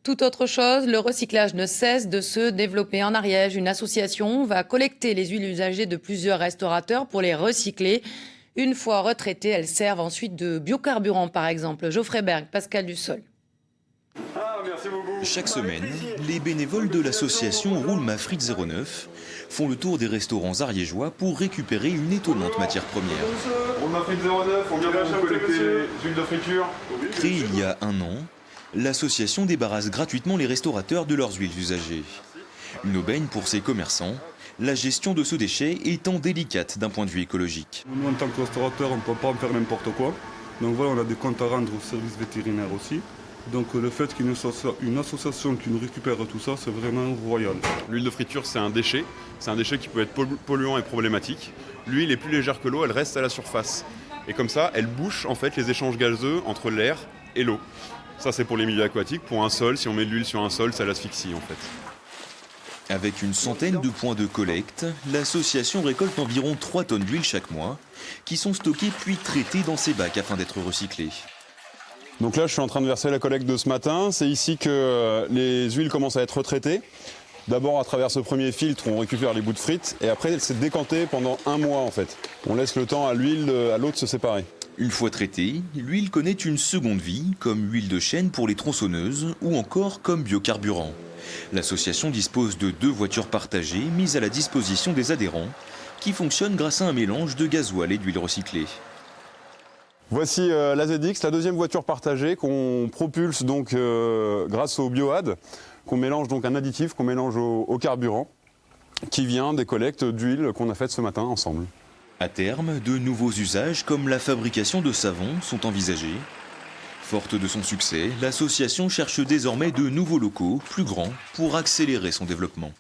Tout autre chose, le recyclage ne cesse de se développer en Ariège. Une association va collecter les huiles usagées de plusieurs restaurateurs pour les recycler. Une fois retraitées, elles servent ensuite de biocarburant, par exemple. Geoffrey Berg, Pascal Dussol. Chaque semaine, les bénévoles de l'association Roule ma frite 09 font le tour des restaurants ariégeois pour récupérer une étonnante matière première. Roule ma frite 09, on vient vous collecter les huiles de friture. Créée il y a un an, l'association débarrasse gratuitement les restaurateurs de leurs huiles usagées. Une aubaine pour ces commerçants, la gestion de ce déchet étant délicate d'un point de vue écologique. Nous, en tant que restaurateur, on ne peut pas en faire n'importe quoi. Donc voilà, on a des comptes à rendre au service vétérinaire aussi. Donc le fait qu'il y ait une association qui nous récupère tout ça, c'est vraiment royal. L'huile de friture, c'est un déchet qui peut être polluant et problématique. L'huile est plus légère que l'eau, elle reste à la surface. Et comme ça, elle bouche en fait les échanges gazeux entre l'air et l'eau. Ça, c'est pour les milieux aquatiques. Pour un sol, si on met de l'huile sur un sol, ça l'asphyxie en fait. Avec une centaine de points de collecte, l'association récolte environ 3 tonnes d'huile chaque mois, qui sont stockées puis traitées dans ces bacs afin d'être recyclées. Donc là, je suis en train de verser la collecte de ce matin. C'est ici que les huiles commencent à être retraitées. D'abord, à travers ce premier filtre, on récupère les bouts de frites et après, c'est décanté pendant un mois en fait. On laisse le temps à l'huile, à l'eau de se séparer. Une fois traitée, l'huile connaît une seconde vie, comme huile de chêne pour les tronçonneuses ou encore comme biocarburant. L'association dispose de 2 voitures partagées mises à la disposition des adhérents qui fonctionnent grâce à un mélange de gasoil et d'huile recyclée. Voici la ZX, la deuxième voiture partagée qu'on propulse donc grâce au bioad, qu'on mélange donc un additif qu'on mélange au carburant qui vient des collectes d'huile qu'on a faites ce matin ensemble. À terme, de nouveaux usages comme la fabrication de savon sont envisagés. Forte de son succès, l'association cherche désormais de nouveaux locaux plus grands pour accélérer son développement.